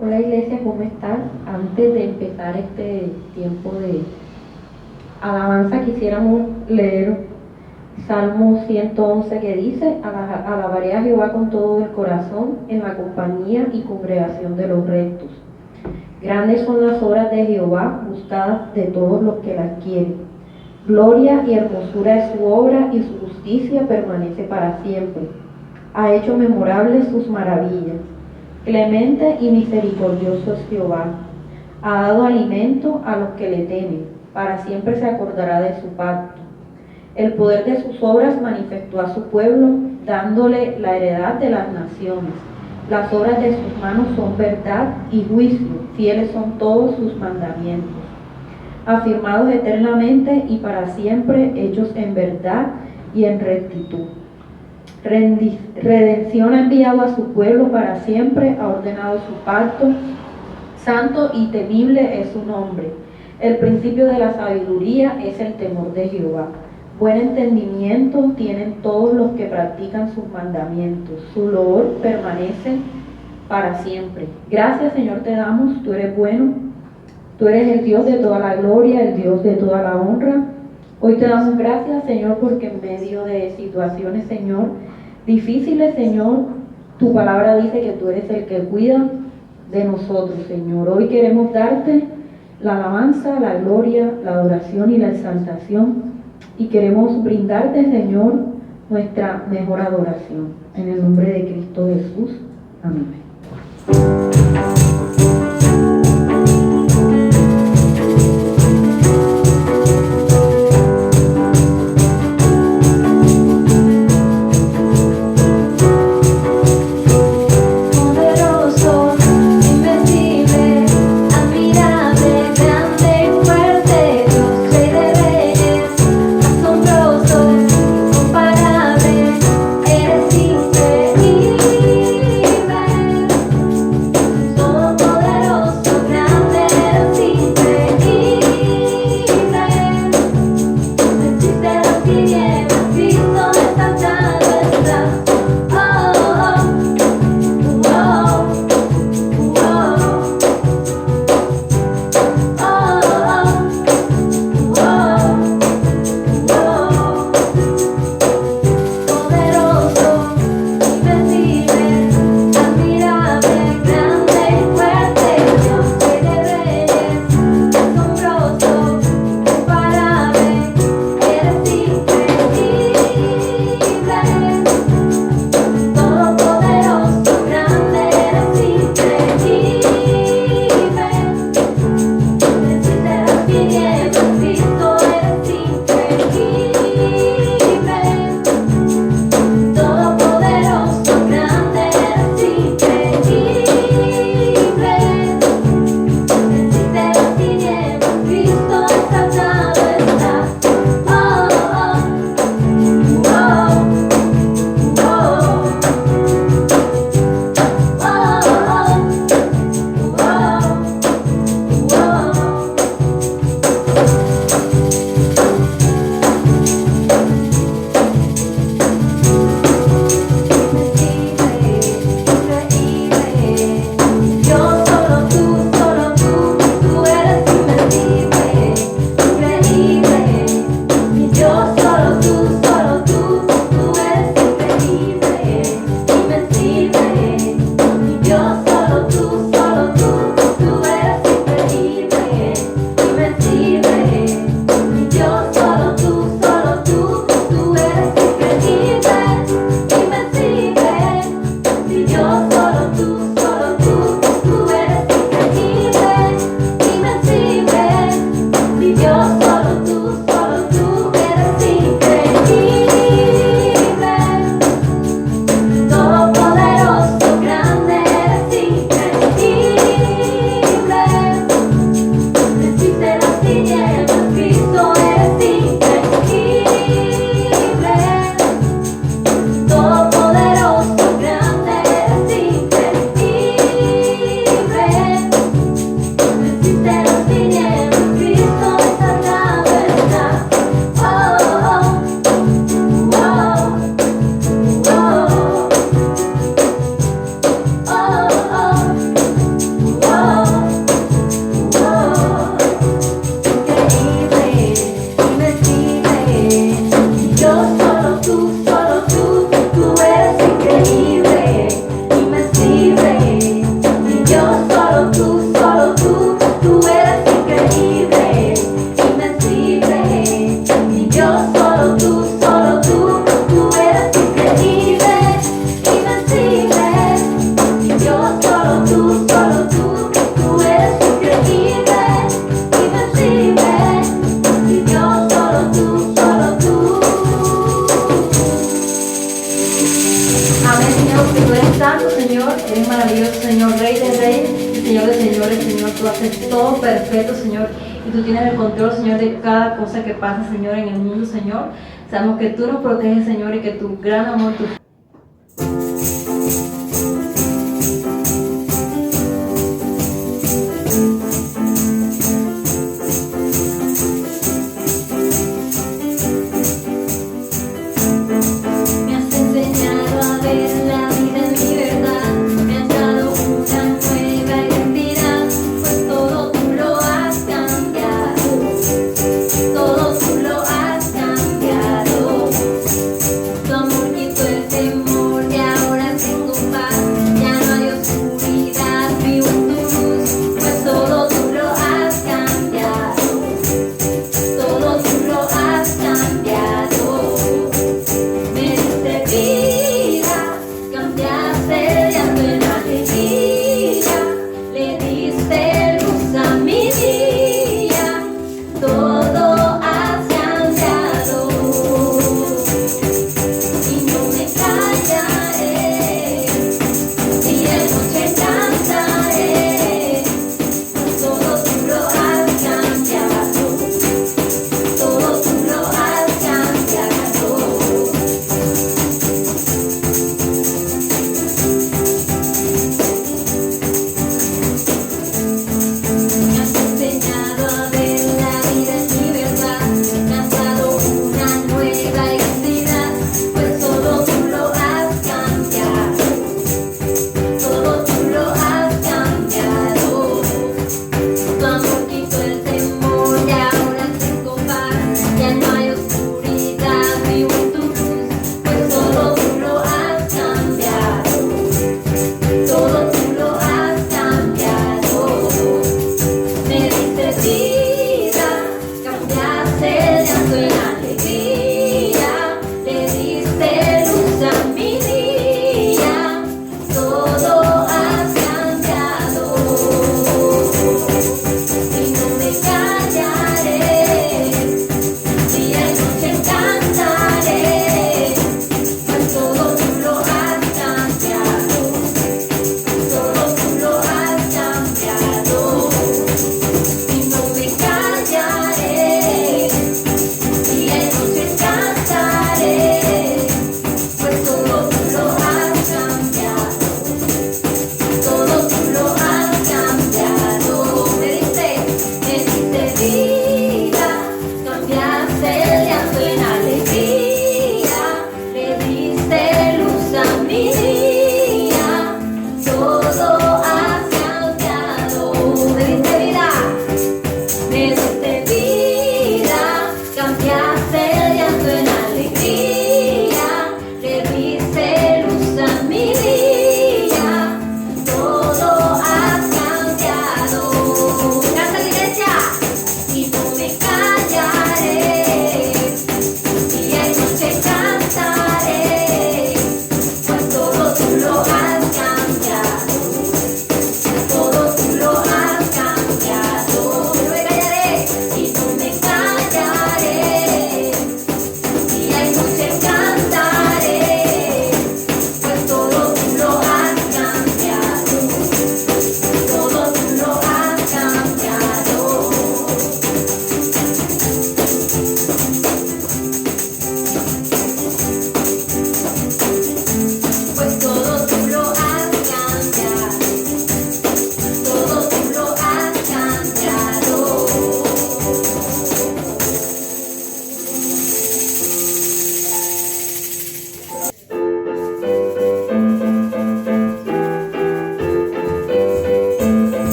Hola Iglesia, ¿cómo estás? Antes de empezar este tiempo de alabanza, quisiéramos leer Salmo 111 que dice: Alabaré a Jehová con todo el corazón, en la compañía y congregación de los rectos. Grandes son las obras de Jehová, buscadas de todos los que las quieren. Gloria y hermosura es su obra, y su justicia permanece para siempre. Ha hecho memorables sus maravillas. Clemente y misericordioso es Jehová. Ha dado alimento a los que le temen, para siempre se acordará de su pacto. El poder de sus obras manifestó a su pueblo, dándole la heredad de las naciones. Las obras de sus manos son verdad y juicio, fieles son todos sus mandamientos. Afirmados eternamente y para siempre, hechos en verdad y en rectitud. Redención ha enviado a su pueblo para siempre, ha ordenado su pacto. Santo y temible es su nombre. El principio de la sabiduría es el temor de Jehová. Buen entendimiento tienen todos los que practican sus mandamientos. Su loor permanece para siempre. Gracias, Señor, te damos. Tú eres bueno. Tú eres el Dios de toda la gloria, el Dios de toda la honra. Hoy te damos gracias, Señor, porque en medio de situaciones, Señor, difíciles, Señor, tu palabra dice que tú eres el que cuida de nosotros, Señor. Hoy queremos darte la alabanza, la gloria, la adoración y la exaltación, y queremos brindarte, Señor, nuestra mejor adoración. En el nombre de Cristo Jesús. Amén. solo tú. Amén, Señor, porque tú eres santo, Señor, eres maravilloso, Señor, Rey de reyes y Señor de señores, Señor, tú haces todo perfecto, Señor, y tú tienes el control, Señor, de cada cosa que pasa, Señor, en el mundo, Señor. Sabemos que tú nos proteges, Señor, y que tu gran amor, tu Me has enseñado a ver la vida en libertad, me has dado una nueva identidad, pues todo tú lo has cambiado, todo tú lo has cambiado. Tu amor quitó el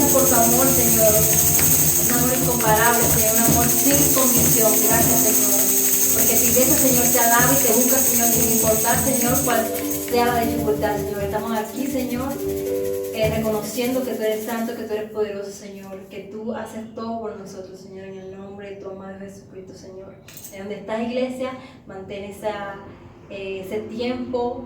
gracias por tu amor, Señor. Un amor incomparable, Señor, un amor sin condición. Gracias, Señor. Porque tu iglesia, Señor, te alaba y te busca, Señor, sin importar, Señor, cuál sea la dificultad, Señor. Estamos aquí, Señor, reconociendo que tú eres santo, que tú eres poderoso, Señor, que tú haces todo por nosotros, Señor, en el nombre de tu amado Jesucristo, Señor. En donde estás, iglesia, mantén ese tiempo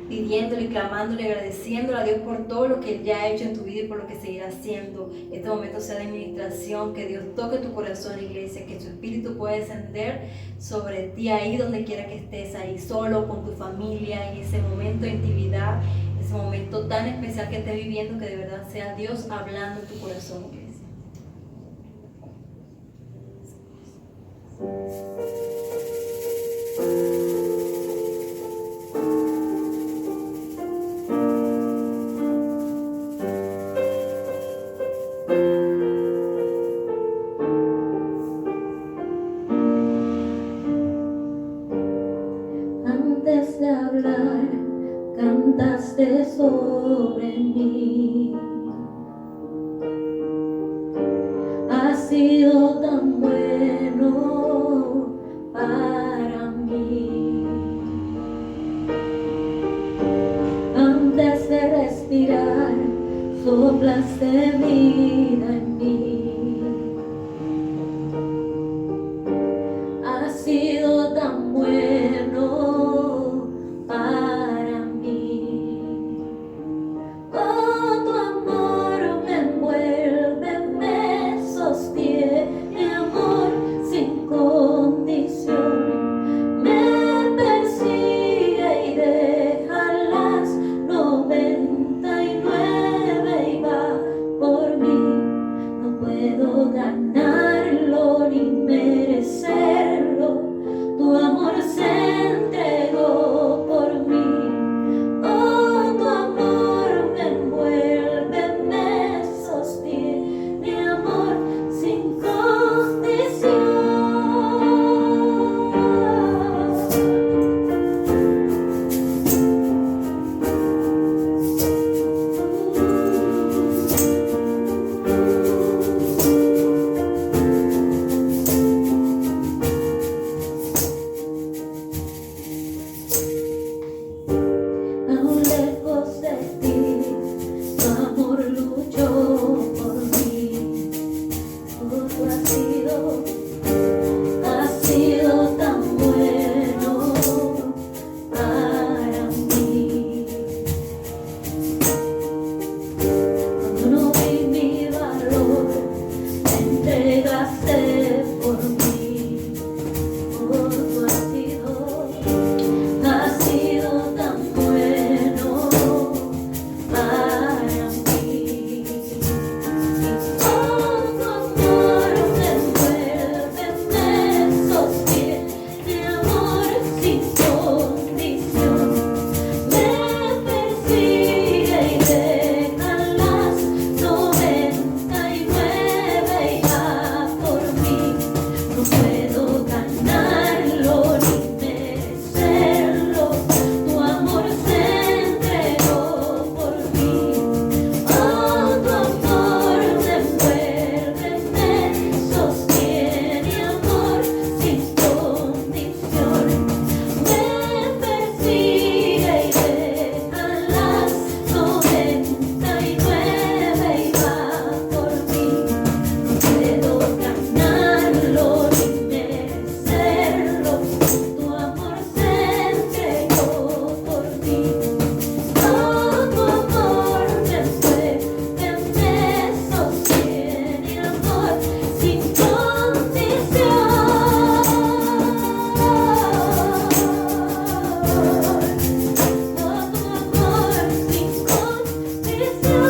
pidiéndole, clamándole, agradeciéndole a Dios por todo lo que Él ya ha hecho en tu vida y por lo que seguirá haciendo. Este momento sea de administración, que Dios toque tu corazón, iglesia, que su espíritu pueda descender sobre ti ahí donde quiera que estés, ahí solo, con tu familia, en ese momento de intimidad, ese momento tan especial que estés viviendo, que de verdad sea Dios hablando en tu corazón, iglesia. Antes de hablar, cantaste sobre mí. Has sido tan bueno para mí. Antes de respirar, soplaste vida en mí. Has sido tan bueno para mí. Oh, tu amor me envuelve, me sostiene, amor sin condición. Me persigue y deja las 99 y va por mí. No puedo ganarlo ni merecerlo. Tu amor se entregó por mí. Oh, tu amor me envuelve, me sostiene, amor sin condición. Aún lejos de ti, tu amor luchó por mí. Oh, tú has sido tan bueno para mí. Cuando no vi mi valor, te entregaste por mí. Oh, tú has sido tan bueno para mí. Oh, tu amor me envuelve, me sostiene, amor sin condición. Me persigue y deja las 99 y va por mí. No puedo ganarlo ni merecerlo. Tu amor se entregó por mí. Oh, tu amor me envuelve, me sostiene, amor sin condición. Me persigue y deja las 99 y va por mí. No puedo ganarlo ni merecerlo. Tu amor se entregó por mí. Oh, tu amor me envuelve, me sostiene, amor sin condición. Oh, tu amor sin condición.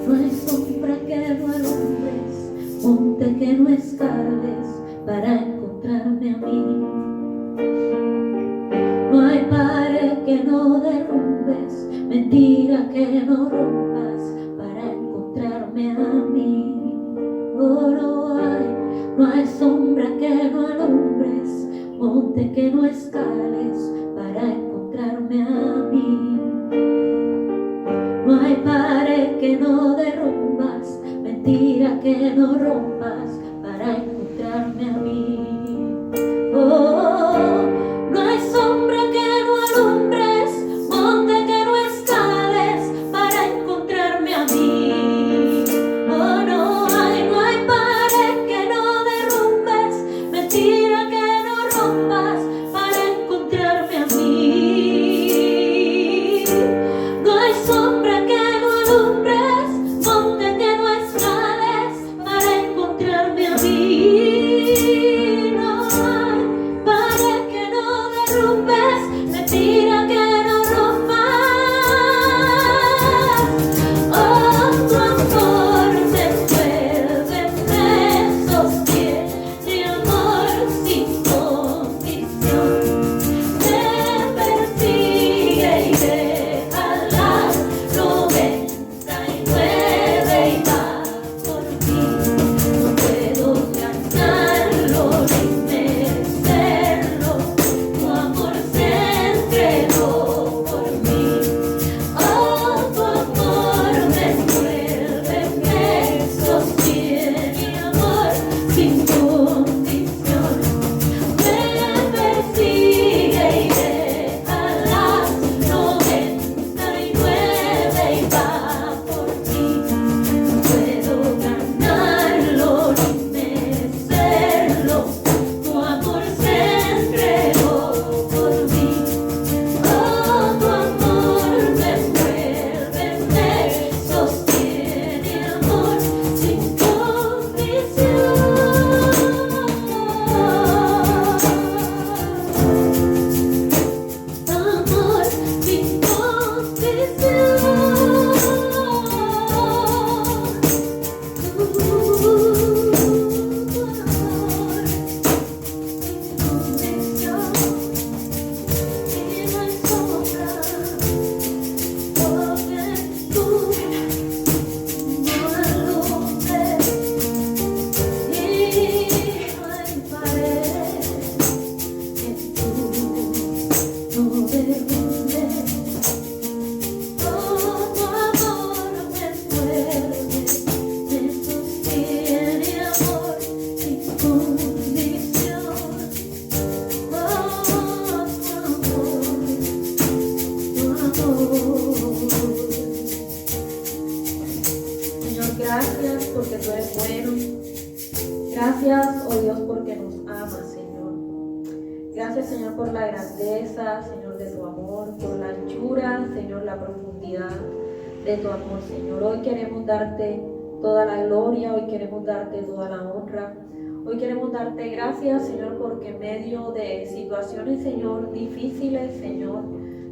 No hay sombra que no alumbres, monte que no escales para encontrarme a mí. No hay pared que no derrumbes, mentira que no rompas para encontrarme a mí. Oh, no hay No hay sombra que no alumbres, monte que no escales para encontrarme a mí. No hay pared que no derrumbas, mentira que no rompas para encontrarme a mí. Oh, no hay sombra que no alumbres, monte que no escales para encontrarme a mí. Oh, no hay pared que no derrumbes, mentira que no rompas para encontrarme a mí. No hay sombra que no alumbres, monte que no escales para encontrarme a mí. No hay pared que no derrumbes, mentira que no rompas. Oh, tu amor me envuelve, me sostiene, amor sin condición. Me persigue y deja las 99 y va por ti. No puedo ganarlo ni merecerlo, tu amor se entregó por mí. Oh, tu amor me envuelve, me sostiene, amor sin condición. Me persigue y deja las 99 y va por ti. No puedo ganarlo ni merecerlo, tu amor se entregó por mí. Oh, tu amor me envuelve, me sostiene, amor sin condición. Amor sin Señor, gracias porque tú eres bueno. Gracias, oh Dios, porque nos amas, Señor. Gracias, Señor, por la grandeza, Señor, de tu amor, por la anchura, Señor, la profundidad de tu amor, Señor. Hoy queremos darte toda la gloria, hoy queremos darte toda la honra. Hoy queremos darte gracias, Señor, porque en medio de situaciones, Señor, difíciles, Señor,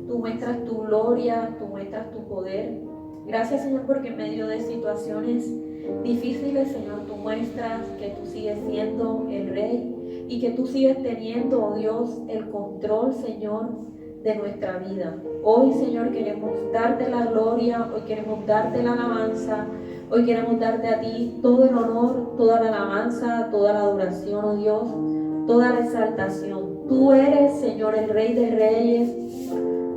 tú muestras tu gloria, tú muestras tu poder. Gracias, Señor, porque en medio de situaciones difíciles, Señor, tú muestras que tú sigues siendo el Rey y que tú sigues teniendo, oh Dios, el control, Señor, de nuestra vida. Hoy, Señor, queremos darte la gloria, hoy queremos darte la alabanza, hoy queremos darte a ti todo el honor, toda la alabanza, toda la adoración, oh Dios, toda la exaltación. Tú eres, Señor, el Rey de Reyes,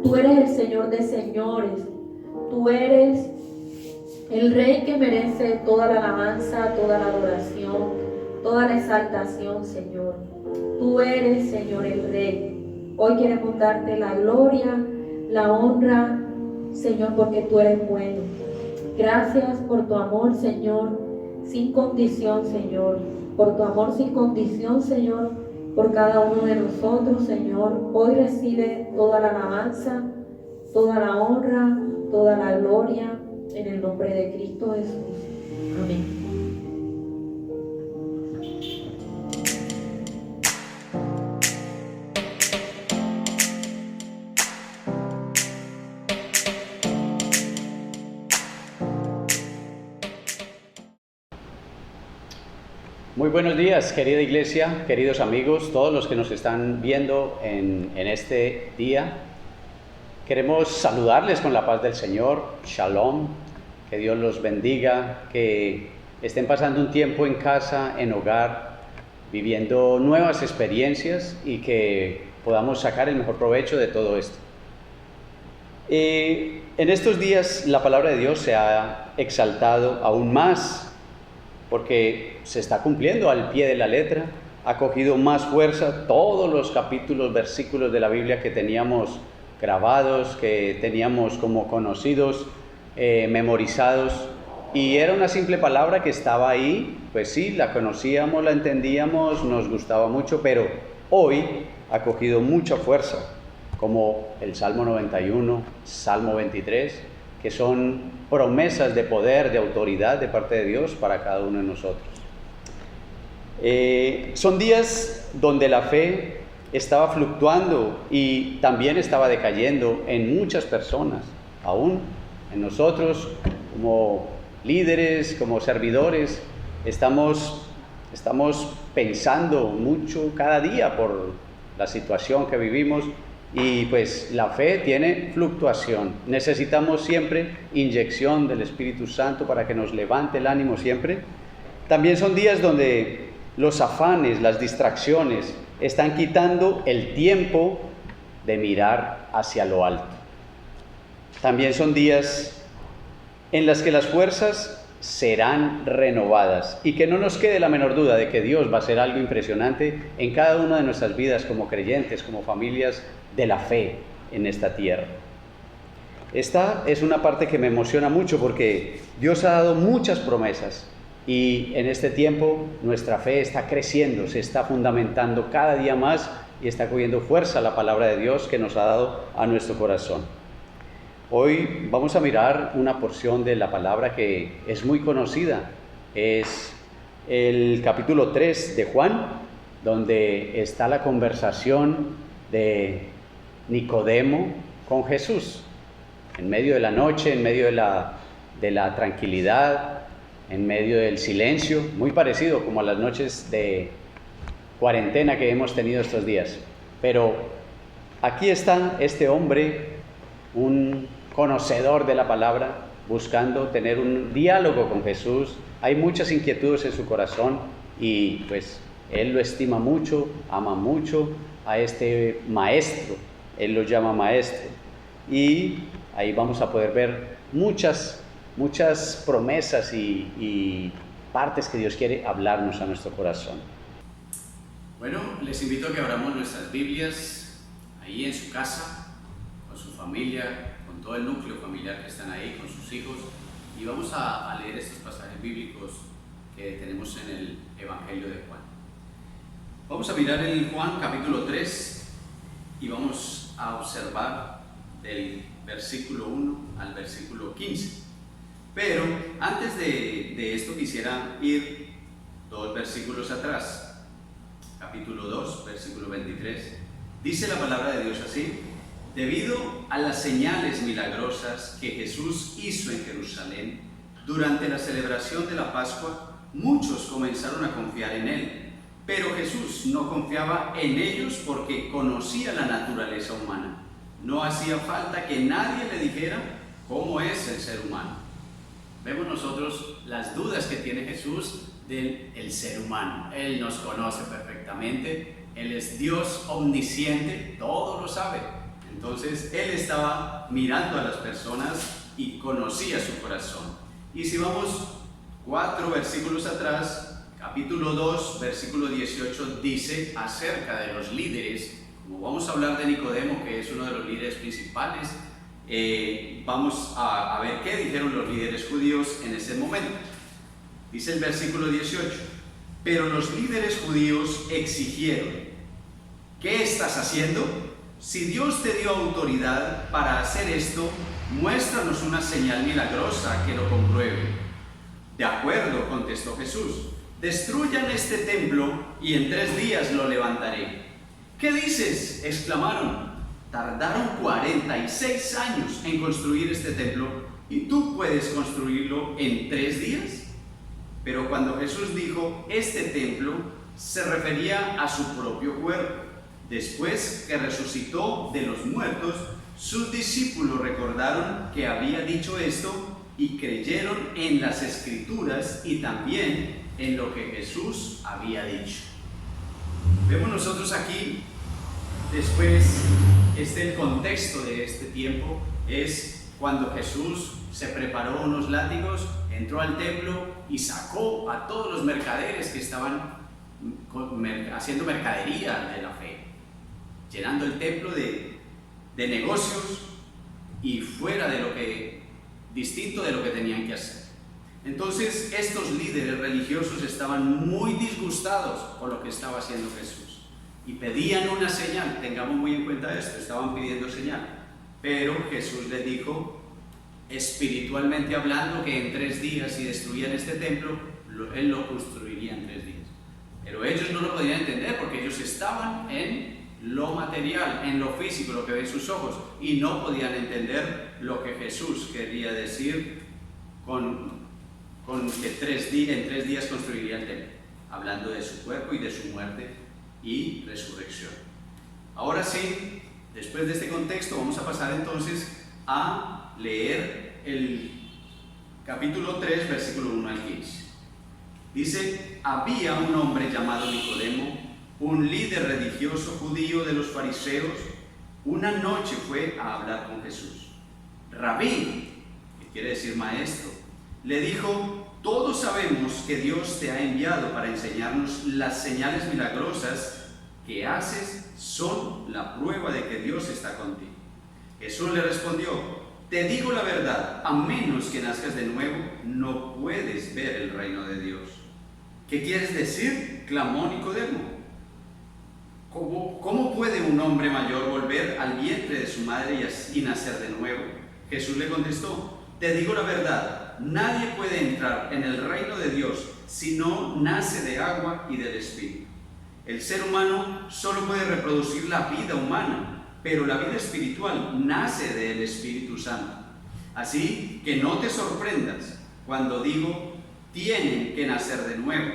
tú eres el Señor de Señores, tú eres el Rey que merece toda la alabanza, toda la adoración, toda la exaltación, Señor. Tú eres, Señor, el Rey. Hoy queremos darte la gloria, la honra, Señor, porque tú eres bueno. Gracias por tu amor, Señor, sin condición, Señor. Por tu amor sin condición, Señor, por cada uno de nosotros, Señor. Hoy recibe toda la alabanza, toda la honra, toda la gloria, en el nombre de Cristo Jesús. Amén. Muy buenos días, querida iglesia, queridos amigos, todos los que nos están viendo en este día. Queremos saludarles con la paz del Señor, Shalom, que Dios los bendiga, que estén pasando un tiempo en casa, en hogar, viviendo nuevas experiencias y que podamos sacar el mejor provecho de todo esto. En estos días la palabra de Dios se ha exaltado aún más porque se está cumpliendo al pie de la letra, ha cogido más fuerza todos los capítulos, versículos de la Biblia que teníamos grabados, que teníamos como conocidos, memorizados, y era una simple palabra que estaba ahí, pues sí, la conocíamos, la entendíamos, nos gustaba mucho, pero hoy ha cogido mucha fuerza, como el Salmo 91, Salmo 23, que son promesas de poder, de autoridad de parte de Dios para cada uno de nosotros. Son días donde la fe estaba fluctuando y también estaba decayendo en muchas personas, aún en nosotros como líderes, como servidores, estamos pensando mucho cada día por la situación que vivimos y pues la fe tiene fluctuación. Necesitamos siempre inyección del Espíritu Santo para que nos levante el ánimo siempre. También son días donde los afanes, las distracciones están quitando el tiempo de mirar hacia lo alto. También son días en los que las fuerzas serán renovadas y que no nos quede la menor duda de que Dios va a hacer algo impresionante en cada una de nuestras vidas como creyentes, como familias de la fe en esta tierra. Esta es una parte que me emociona mucho porque Dios ha dado muchas promesas y en este tiempo nuestra fe está creciendo, se está fundamentando cada día más y está cogiendo fuerza la palabra de Dios que nos ha dado a nuestro corazón. Hoy vamos a mirar una porción de la palabra que es muy conocida, es el capítulo 3 de Juan, donde está la conversación de Nicodemo con Jesús, en medio de la noche, en medio de la tranquilidad, en medio del silencio, muy parecido como a las noches de cuarentena que hemos tenido estos días. Pero aquí está este hombre, un conocedor de la palabra, buscando tener un diálogo con Jesús. Hay muchas inquietudes en su corazón y pues él lo estima mucho, ama mucho a este maestro, él lo llama maestro. Y ahí vamos a poder ver muchas promesas y partes que Dios quiere hablarnos a nuestro corazón. Bueno, les invito a que abramos nuestras Biblias ahí en su casa, con su familia, con todo el núcleo familiar que están ahí, con sus hijos, y vamos a leer estos pasajes bíblicos que tenemos en el Evangelio de Juan. Vamos a mirar el Juan capítulo 3 y vamos a observar del versículo 1 al versículo 15. Pero antes de esto quisiera ir 2 versículos atrás. Capítulo 2, versículo 23. Dice la palabra de Dios así: debido a las señales milagrosas que Jesús hizo en Jerusalén durante la celebración de la Pascua, muchos comenzaron a confiar en él. Pero Jesús no confiaba en ellos porque conocía la naturaleza humana. No hacía falta que nadie le dijera cómo es el ser humano. Vemos nosotros las dudas que tiene Jesús del ser humano. Él nos conoce perfectamente, Él es Dios omnisciente, todo lo sabe. Entonces Él estaba mirando a las personas y conocía su corazón. Y si vamos 4 versículos atrás, capítulo 2, versículo 18, dice acerca de los líderes. Como vamos a hablar de Nicodemo, que es uno de los líderes principales, vamos a ver qué dijeron los líderes judíos en ese momento. Dice el versículo 18: pero los líderes judíos exigieron: ¿qué estás haciendo? Si Dios te dio autoridad para hacer esto, muéstranos una señal milagrosa que lo compruebe. De acuerdo, contestó Jesús, destruyan este templo y en 3 días lo levantaré. ¿Qué dices?, exclamaron. Tardaron 46 años en construir este templo y tú puedes construirlo en 3 días. Pero cuando Jesús dijo este templo, se refería a su propio cuerpo. Después que resucitó de los muertos, sus discípulos recordaron que había dicho esto y creyeron en las Escrituras y también en lo que Jesús había dicho. Vemos nosotros aquí, después, el contexto de este tiempo es cuando Jesús se preparó unos látigos, entró al templo y sacó a todos los mercaderes que estaban haciendo mercadería de la fe, llenando el templo de negocios y fuera de lo que, distinto de lo que tenían que hacer. Entonces estos líderes religiosos estaban muy disgustados por lo que estaba haciendo Jesús y pedían una señal. Tengamos muy en cuenta esto, estaban pidiendo señal, pero Jesús les dijo, espiritualmente hablando, que en 3 días, si destruían este templo, Él lo construiría en 3 días. Pero ellos no lo podían entender porque ellos estaban en lo material, en lo físico, lo que ven sus ojos, y no podían entender lo que Jesús quería decir con que en 3 días construiría el templo, hablando de su cuerpo y de su muerte y resurrección. Ahora sí, después de este contexto, vamos a pasar entonces a leer el capítulo 3, versículo 1 al 15. Dice: había un hombre llamado Nicodemo, un líder religioso judío de los fariseos. Una noche fue a hablar con Jesús. Rabí, que quiere decir maestro, le dijo: todos sabemos que Dios te ha enviado para enseñarnos las señales milagrosas que haces son la prueba de que Dios está contigo. Jesús le respondió: te digo la verdad, a menos que nazcas de nuevo, no puedes ver el reino de Dios. ¿Qué quieres decir?, clamó Nicodemo. ¿Cómo puede un hombre mayor volver al vientre de su madre y nacer de nuevo? Jesús le contestó: te digo la verdad, nadie puede entrar en el reino de Dios si no nace de agua y del Espíritu. El ser humano solo puede reproducir la vida humana, pero la vida espiritual nace del Espíritu Santo. Así que no te sorprendas cuando digo: tienen que nacer de nuevo.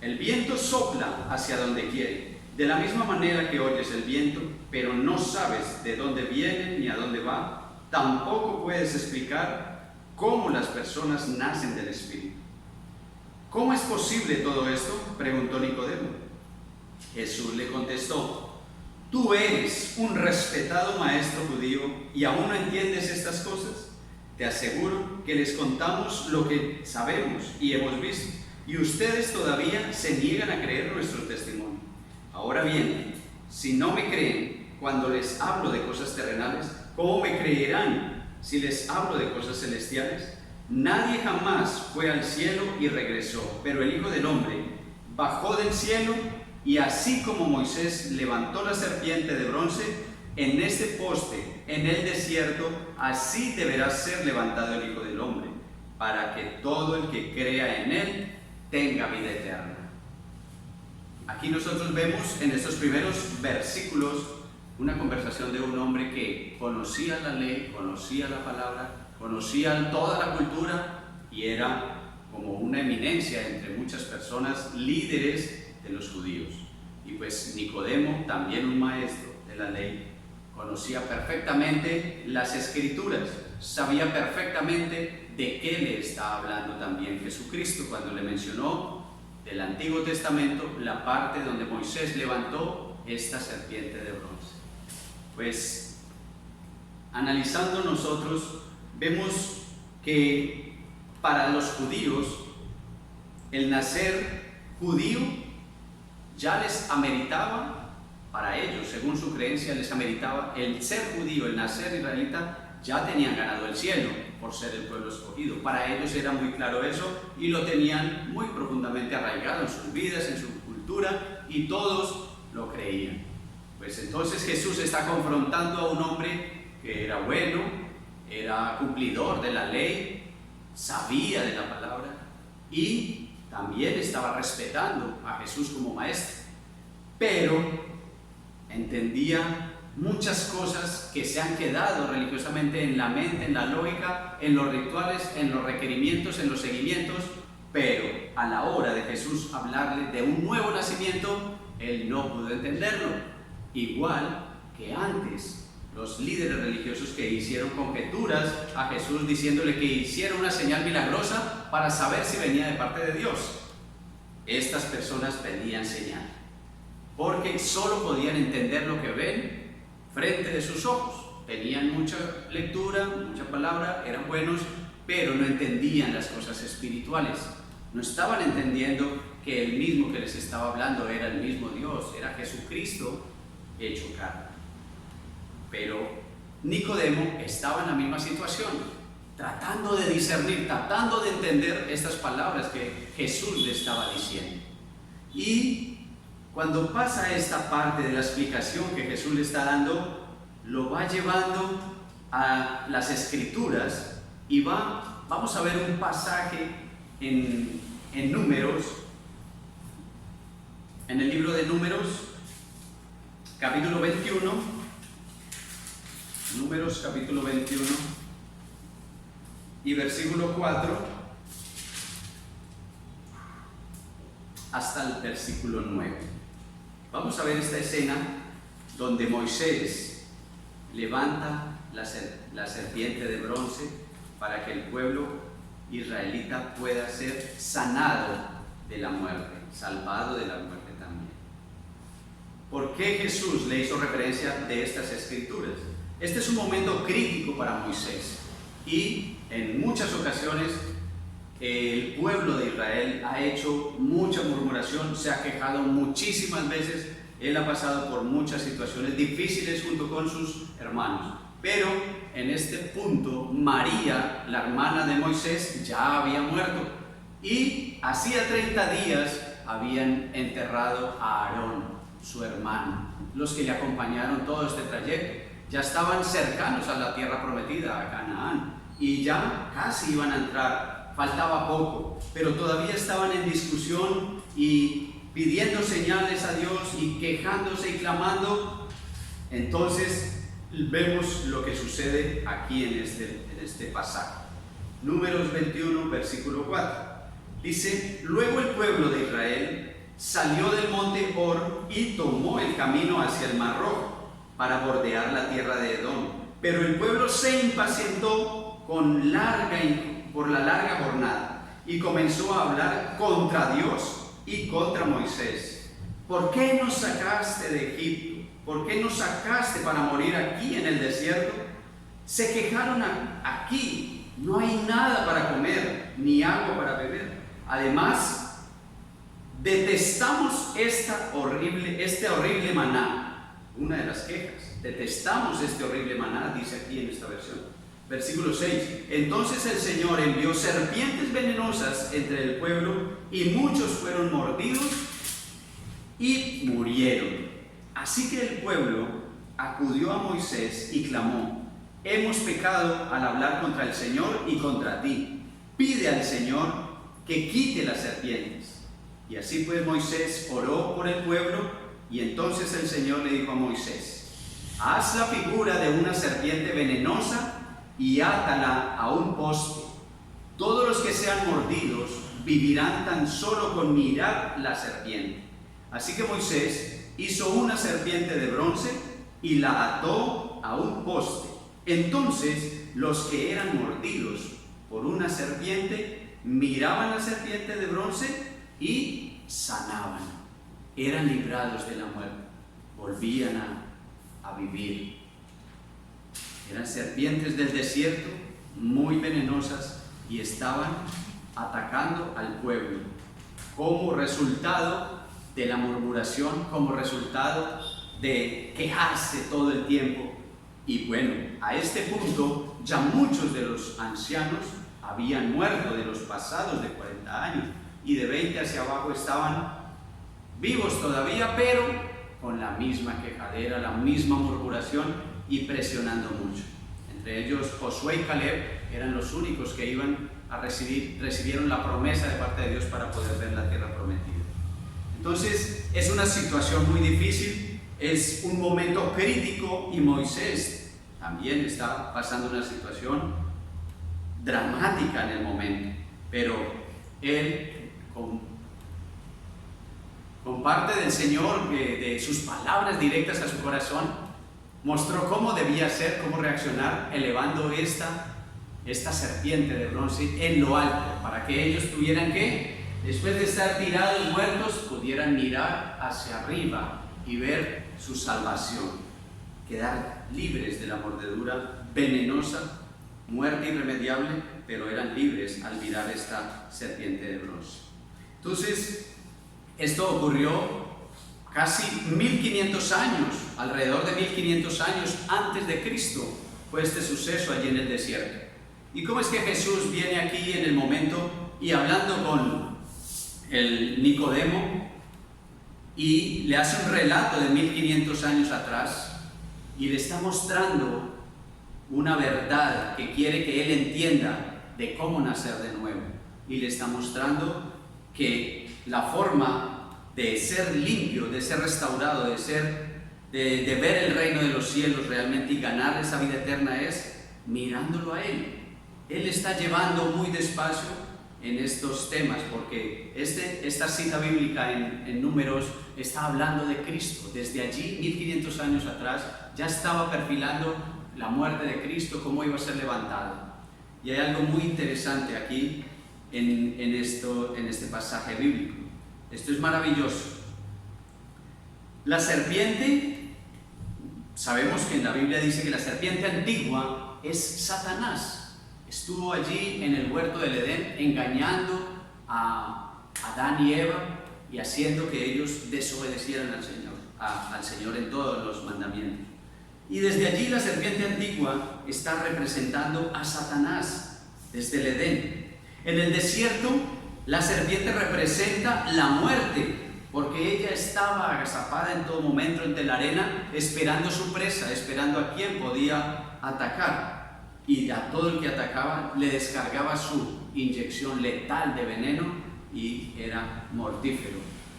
El viento sopla hacia donde quiere. De la misma manera que oyes el viento, pero no sabes de dónde viene ni a dónde va, tampoco puedes explicar cómo las personas nacen del Espíritu. ¿Cómo es posible todo esto?, preguntó Nicodemo. Jesús le contestó: tú eres un respetado maestro judío y aún no entiendes estas cosas. Te aseguro que les contamos lo que sabemos y hemos visto, y ustedes todavía se niegan a creer nuestro testimonio. Ahora bien, si no me creen cuando les hablo de cosas terrenales, ¿cómo me creerán si les hablo de cosas celestiales? Nadie jamás fue al cielo y regresó, pero el Hijo del Hombre bajó del cielo, y así como Moisés levantó la serpiente de bronce en este poste en el desierto, así deberá ser levantado el Hijo del Hombre, para que todo el que crea en él tenga vida eterna. Aquí nosotros vemos en estos primeros versículos una conversación de un hombre que conocía la ley, conocía la palabra, conocía toda la cultura y era como una eminencia entre muchas personas, líderes de los judíos. Y pues Nicodemo, también un maestro de la ley, conocía perfectamente las escrituras, sabía perfectamente de qué le está hablando también Jesucristo cuando le mencionó del Antiguo Testamento la parte donde Moisés levantó esta serpiente de bronce. Pues analizando nosotros vemos que para los judíos el nacer judío ya les ameritaba, para ellos, según su creencia, les ameritaba el ser judío, el nacer israelita, ya tenían ganado el cielo por ser el pueblo escogido. Para ellos era muy claro eso y lo tenían muy profundamente arraigado en sus vidas, en su cultura, y todos lo creían. Pues entonces Jesús está confrontando a un hombre que era bueno, era cumplidor de la ley, sabía de la palabra y también estaba respetando a Jesús como maestro, pero entendía muchas cosas que se han quedado religiosamente en la mente, en la lógica, en los rituales, en los requerimientos, en los seguimientos, pero a la hora de Jesús hablarle de un nuevo nacimiento, él no pudo entenderlo. Igual que antes los líderes religiosos que hicieron conjeturas a Jesús diciéndole que hiciera una señal milagrosa para saber si venía de parte de Dios. Estas personas pedían señal. porque solo podían entender lo que ven frente de sus ojos. Tenían mucha lectura, mucha palabra, eran buenos, pero no entendían las cosas espirituales. No estaban entendiendo que el mismo que les estaba hablando era el mismo Dios, era Jesucristo hecho carne. Pero Nicodemo estaba en la misma situación, tratando de discernir, tratando de entender estas palabras que Jesús le estaba diciendo. Y cuando pasa esta parte de la explicación que Jesús le está dando, lo va llevando a las Escrituras y vamos a ver un pasaje en Números, en el libro de Números, capítulo 21, Números capítulo 21 y versículo 4 hasta el versículo 9. Vamos a ver esta escena donde Moisés levanta la serpiente de bronce para que el pueblo israelita pueda ser sanado de la muerte, salvado de la muerte también. ¿Por qué Jesús le hizo referencia de estas escrituras? Este es un momento crítico para Moisés y en muchas ocasiones el pueblo de Israel ha hecho mucha murmuración, se ha quejado muchísimas veces, él ha pasado por muchas situaciones difíciles junto con sus hermanos. Pero en este punto María, la hermana de Moisés, ya había muerto y hacía 30 días habían enterrado a Aarón, su hermano. Los que le acompañaron todo este trayecto ya estaban cercanos a la tierra prometida, a Canaán, y ya casi iban a entrar, faltaba poco, pero todavía estaban en discusión y pidiendo señales a Dios y quejándose y clamando. Entonces vemos lo que sucede aquí en este pasaje. Números 21, versículo 4. Dice: luego el pueblo de Israel salió del monte Hor y tomó el camino hacia el Mar Rojo para bordear la tierra de Edom. Pero el pueblo se impacientó por la larga jornada y comenzó a hablar contra Dios y contra Moisés. ¿Por qué nos sacaste de Egipto? ¿Por qué nos sacaste para morir aquí en el desierto? Se quejaron aquí, no hay nada para comer, ni agua para beber. Además, detestamos este horrible maná. Una de las quejas, detestamos este horrible maná, dice aquí en esta versión. Versículo 6. Entonces el Señor envió serpientes venenosas entre el pueblo y muchos fueron mordidos y murieron. Así que el pueblo acudió a Moisés y clamó: hemos pecado al hablar contra el Señor y contra ti. Pide al Señor que quite las serpientes. Y así pues Moisés oró por el pueblo. Y entonces el Señor le dijo a Moisés: haz la figura de una serpiente venenosa y átala a un poste. Todos los que sean mordidos vivirán tan solo con mirar la serpiente. Así que Moisés hizo una serpiente de bronce y la ató a un poste. Entonces los que eran mordidos por una serpiente miraban la serpiente de bronce y sanaban. Eran librados de la muerte, volvían a vivir. Eran serpientes del desierto, muy venenosas, y estaban atacando al pueblo como resultado de la murmuración, como resultado de quejarse todo el tiempo. Y bueno, a este punto ya muchos de los ancianos habían muerto, de los pasados de 40 años, y de 20 hacia abajo estaban vivos todavía, pero con la misma quejadera, la misma murmuración y presionando mucho. Entre ellos Josué y Caleb eran los únicos que iban a recibieron la promesa de parte de Dios para poder ver la tierra prometida. Entonces es una situación muy difícil, es un momento crítico, y Moisés también está pasando una situación dramática en el momento, pero él con parte del Señor, de sus palabras directas a su corazón, mostró cómo debía ser, cómo reaccionar, elevando esta serpiente de bronce en lo alto, para que ellos tuvieran que, después de estar tirados muertos, pudieran mirar hacia arriba y ver su salvación, quedar libres de la mordedura venenosa, muerte irremediable, pero eran libres al mirar esta serpiente de bronce. Entonces, esto ocurrió casi 1500 años, alrededor de 1500 años antes de Cristo, fue este suceso allí en el desierto. ¿Y cómo es que Jesús viene aquí en el momento y hablando con el Nicodemo y le hace un relato de 1500 años atrás y le está mostrando una verdad que quiere que él entienda de cómo nacer de nuevo, y le está mostrando que la forma de ser limpio, de ser restaurado, de ver el reino de los cielos realmente y ganar esa vida eterna es mirándolo a él. Él está llevando muy despacio en estos temas, porque esta cita bíblica en Números está hablando de Cristo. Desde allí, 1500 años atrás, ya estaba perfilando la muerte de Cristo, cómo iba a ser levantado. Y hay algo muy interesante aquí en este pasaje bíblico. Esto es maravilloso. La serpiente, sabemos que en la Biblia dice que la serpiente antigua es Satanás. Estuvo allí en el huerto del Edén engañando a Adán y Eva y haciendo que ellos desobedecieran al Señor en todos los mandamientos. Y desde allí la serpiente antigua está representando a Satanás desde el Edén. En el desierto la serpiente representa la muerte, porque ella estaba agazapada en todo momento entre la arena esperando su presa, esperando a quien podía atacar, y a todo el que atacaba le descargaba su inyección letal de veneno y era mortífero.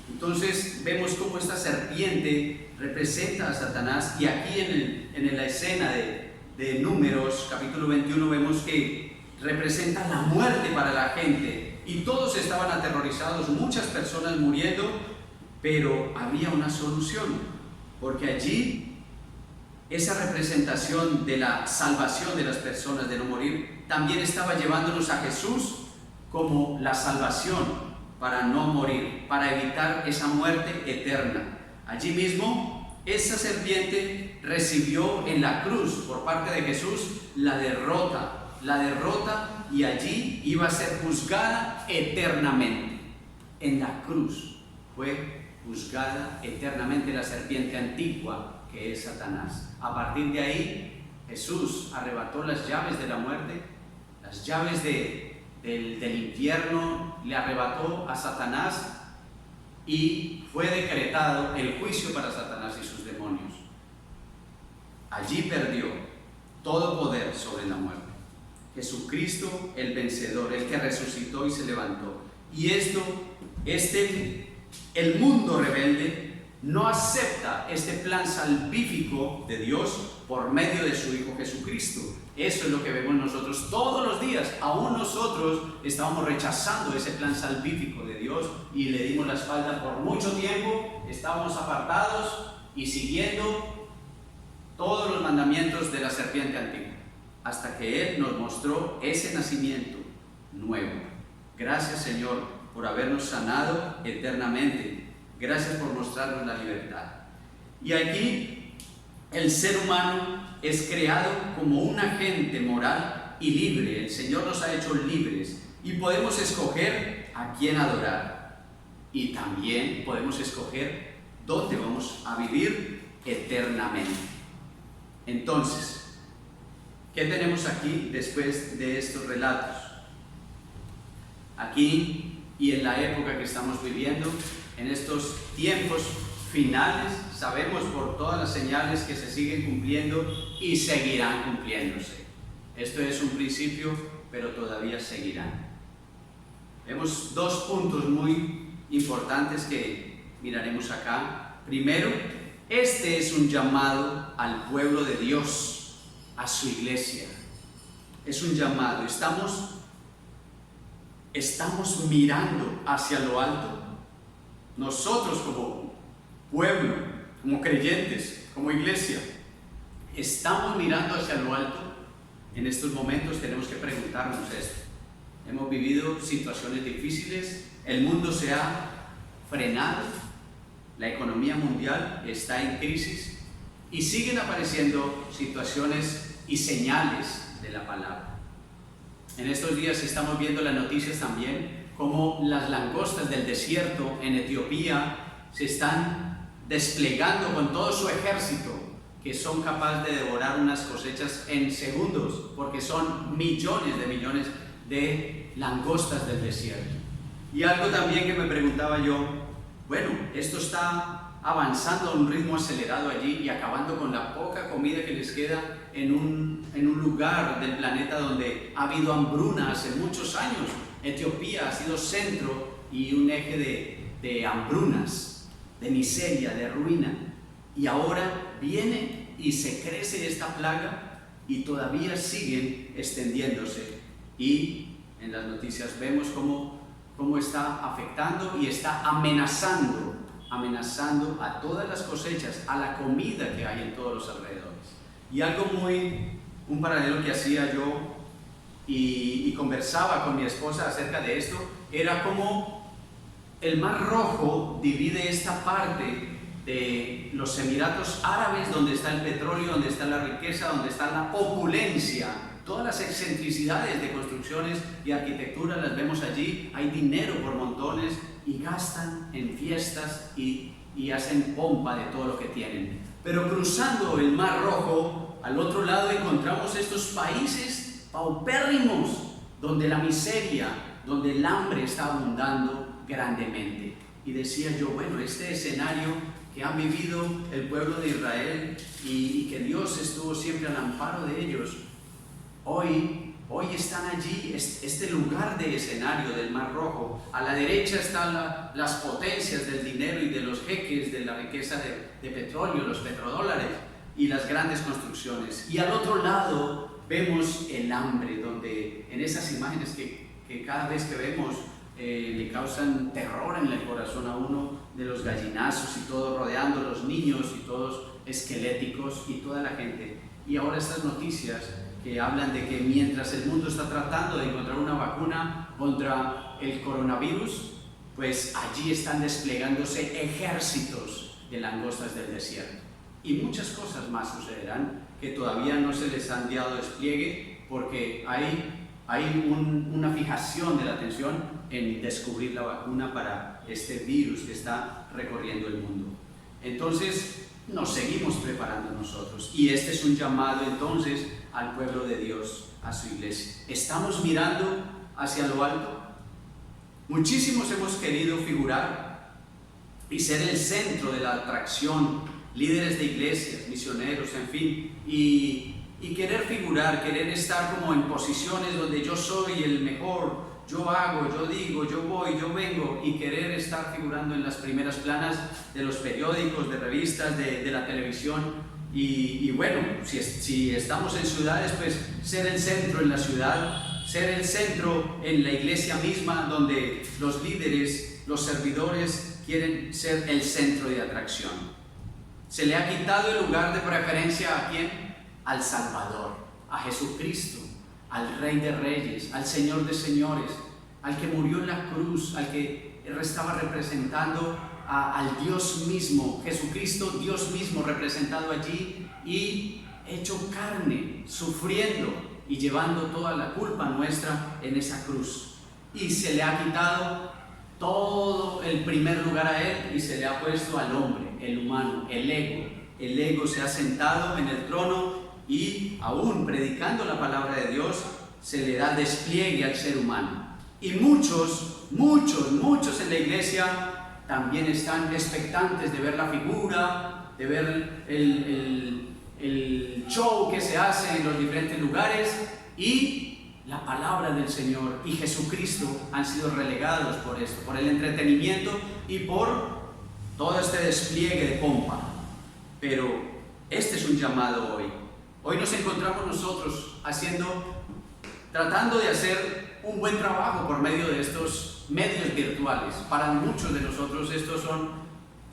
Entonces vemos cómo esta serpiente representa a Satanás, y aquí en la escena de Números capítulo 21 vemos que representa la muerte para la gente, y todos estaban aterrorizados, muchas personas muriendo, pero había una solución, porque allí esa representación de la salvación de las personas, de no morir, también estaba llevándonos a Jesús como la salvación para no morir, para evitar esa muerte eterna. Allí mismo, esa serpiente recibió en la cruz, por parte de Jesús, la derrota, y allí iba a ser juzgada eternamente. En la cruz fue juzgada eternamente la serpiente antigua, que es Satanás. A partir de ahí, Jesús arrebató las llaves de la muerte, las llaves del infierno, le arrebató a Satanás, y fue decretado el juicio para Satanás y sus demonios. Allí perdió todo poder sobre la muerte. Jesucristo, el vencedor, el que resucitó y se levantó. Y el mundo rebelde no acepta este plan salvífico de Dios por medio de su Hijo Jesucristo. Eso es lo que vemos nosotros todos los días. Aún nosotros estábamos rechazando ese plan salvífico de Dios y le dimos la espalda por mucho tiempo. Estábamos apartados y siguiendo todos los mandamientos de la serpiente antigua, hasta que Él nos mostró ese nacimiento nuevo. Gracias, Señor, por habernos sanado eternamente. Gracias por mostrarnos la libertad. Y aquí el ser humano es creado como un agente moral y libre. El Señor nos ha hecho libres y podemos escoger a quién adorar. Y también podemos escoger dónde vamos a vivir eternamente. Entonces, ¿qué tenemos aquí después de estos relatos? Aquí y en la época que estamos viviendo, en estos tiempos finales, sabemos por todas las señales que se siguen cumpliendo y seguirán cumpliéndose. Esto es un principio, pero todavía seguirán. Vemos dos puntos muy importantes que miraremos acá. Primero, este es un llamado al pueblo de Dios, a su iglesia. Es un llamado. Estamos mirando hacia lo alto. Nosotros como pueblo, como creyentes, como iglesia, estamos mirando hacia lo alto. En estos momentos tenemos que preguntarnos esto. Hemos vivido situaciones difíciles, el mundo se ha frenado, la economía mundial está en crisis y siguen apareciendo situaciones y señales de la palabra. En estos días estamos viendo las noticias también como las langostas del desierto en Etiopía se están desplegando con todo su ejército, que son capaces de devorar unas cosechas en segundos, porque son millones de langostas del desierto. Y algo también que me preguntaba yo, bueno, esto está avanzando a un ritmo acelerado allí y acabando con la poca comida que les queda en un lugar del planeta donde ha habido hambruna hace muchos años. Etiopía ha sido centro y un eje de hambrunas, de miseria, de ruina. Y ahora viene y se crece esta plaga y todavía siguen extendiéndose. Y en las noticias vemos cómo está afectando y está amenazando a todas las cosechas, a la comida que hay en todos los alrededores. Y un paralelo que hacía yo y conversaba con mi esposa acerca de esto, era como el Mar Rojo divide esta parte de los Emiratos Árabes, donde está el petróleo, donde está la riqueza, donde está la opulencia. Todas las excentricidades de construcciones y arquitectura las vemos allí, hay dinero por montones y gastan en fiestas y hacen pompa de todo lo que tienen. Pero cruzando el Mar Rojo, al otro lado encontramos estos países paupérrimos, donde la miseria, donde el hambre está abundando grandemente. Y decía yo, bueno, este escenario que ha vivido el pueblo de Israel y que Dios estuvo siempre al amparo de ellos, hoy están allí, este lugar de escenario del Mar Rojo. A la derecha están las potencias del dinero y de los jeques, de la riqueza de petróleo, los petrodólares y las grandes construcciones. Y al otro lado vemos el hambre, donde en esas imágenes que cada vez que vemos le causan terror en el corazón a uno, de los gallinazos y todo, rodeando a los niños y todos esqueléticos y toda la gente. Y ahora estas noticias que hablan de que mientras el mundo está tratando de encontrar una vacuna contra el coronavirus, pues allí están desplegándose ejércitos de langostas del desierto. Y muchas cosas más sucederán que todavía no se les han dado despliegue, porque hay una fijación de la atención en descubrir la vacuna para este virus que está recorriendo el mundo. Entonces nos seguimos preparando nosotros, y este es un llamado entonces al pueblo de Dios, a su iglesia. ¿Estamos mirando hacia lo alto? Muchísimos hemos querido figurar y ser el centro de la atracción, líderes de iglesias, misioneros, en fin, y querer figurar, querer estar como en posiciones donde yo soy el mejor, yo hago, yo digo, yo voy, yo vengo, y querer estar figurando en las primeras planas de los periódicos, de revistas, de la televisión. Y bueno, si estamos en ciudades, pues ser el centro en la ciudad, ser el centro en la iglesia misma, donde los líderes, los servidores quieren ser el centro de atracción. Se le ha quitado el lugar de preferencia ¿a quién? Al Salvador, a Jesucristo, al Rey de Reyes, al Señor de Señores, al que murió en la cruz, al que estaba representando al Dios mismo, Jesucristo, Dios mismo representado allí y hecho carne, sufriendo y llevando toda la culpa nuestra en esa cruz. Y se le ha quitado todo el primer lugar a Él y se le ha puesto al hombre, el humano, el ego. El ego se ha sentado en el trono y aún predicando la palabra de Dios se le da despliegue al ser humano. Y muchos en la iglesia también están expectantes de ver la figura, de ver el show que se hace en los diferentes lugares, y la palabra del Señor y Jesucristo han sido relegados por esto, por el entretenimiento y por todo este despliegue de pompa. Pero este es un llamado hoy. Hoy nos encontramos nosotros tratando de hacer un buen trabajo por medio de estos medios virtuales. Para muchos de nosotros estos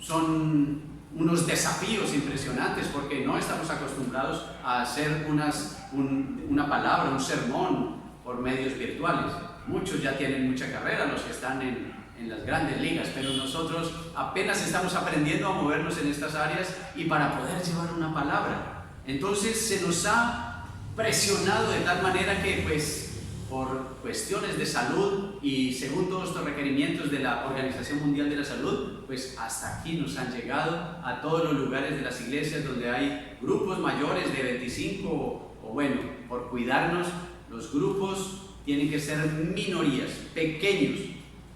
son unos desafíos impresionantes, porque no estamos acostumbrados a hacer una palabra, un sermón por medios virtuales. Muchos ya tienen mucha carrera, los que están en las grandes ligas, pero nosotros apenas estamos aprendiendo a movernos en estas áreas y para poder llevar una palabra. Entonces se nos ha presionado de tal manera que pues por cuestiones de salud y según todos estos requerimientos de la Organización Mundial de la Salud, pues hasta aquí nos han llegado a todos los lugares de las iglesias donde hay grupos mayores de 25 o bueno, por cuidarnos, los grupos tienen que ser minorías, pequeños,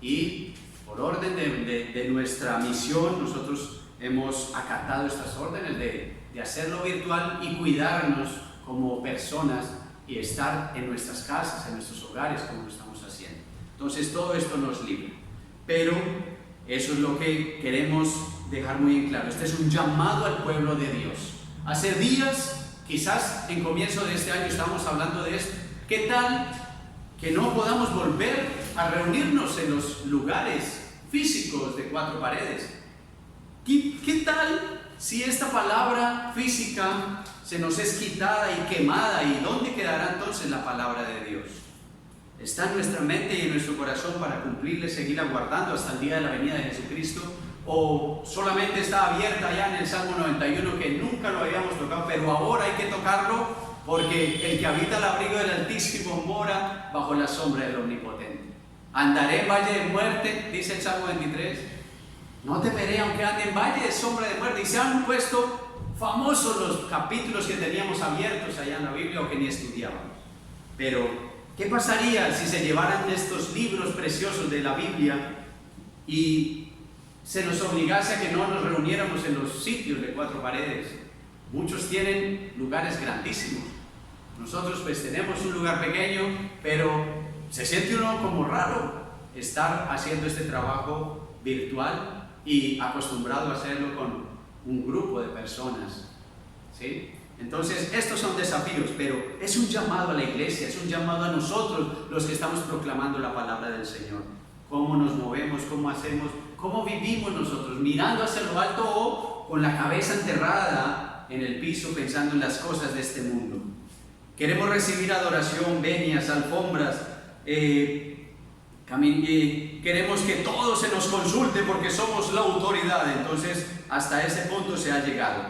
y por orden de nuestra misión nosotros hemos acatado estas órdenes de hacerlo virtual y cuidarnos como personas y estar en nuestras casas, en nuestros hogares como lo estamos haciendo. Entonces todo esto nos libra, pero eso es lo que queremos dejar muy en claro. Este es un llamado al pueblo de Dios. Hace días, quizás en comienzo de este año estábamos hablando de esto. ¿Qué tal que no podamos volver a reunirnos en los lugares físicos de cuatro paredes? ¿Qué tal si esta palabra física se nos es quitada y quemada? ¿Y dónde quedará entonces la palabra de Dios? ¿Está en nuestra mente y en nuestro corazón para cumplirla y seguirla guardando hasta el día de la venida de Jesucristo? ¿O solamente está abierta ya en el Salmo 91 que nunca lo habíamos tocado, pero ahora hay que tocarlo porque el que habita el abrigo del Altísimo mora bajo la sombra del Omnipotente? Andaré en valle de muerte, dice el Salmo 23. No temeré aunque ande en valle de sombra de muerte. Y se han puesto famosos los capítulos que teníamos abiertos allá en la Biblia o que ni estudiábamos. Pero, ¿qué pasaría si se llevaran estos libros preciosos de la Biblia y se nos obligase a que no nos reuniéramos en los sitios de cuatro paredes? Muchos tienen lugares grandísimos. Nosotros pues tenemos un lugar pequeño, pero se siente uno como raro estar haciendo este trabajo virtual y acostumbrado a hacerlo con un grupo de personas, ¿sí? Entonces estos son desafíos, pero es un llamado a la iglesia, es un llamado a nosotros los que estamos proclamando la palabra del Señor. ¿Cómo nos movemos? ¿Cómo hacemos? ¿Cómo vivimos nosotros? ¿Mirando hacia lo alto o con la cabeza enterrada en el piso pensando en las cosas de este mundo? Queremos recibir adoración, venias, alfombras, queremos que todo se nos consulte porque somos la autoridad. Entonces hasta ese punto se ha llegado,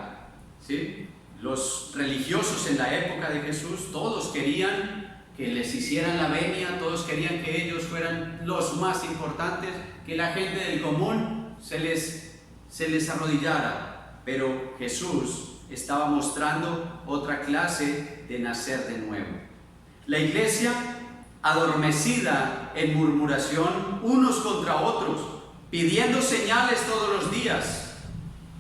¿sí? Los religiosos en la época de Jesús, todos querían que les hicieran la venia, todos querían que ellos fueran los más importantes, que la gente del común se les arrodillara. Pero Jesús estaba mostrando otra clase de nacer de nuevo. La iglesia adormecida en murmuración unos contra otros, pidiendo señales todos los días.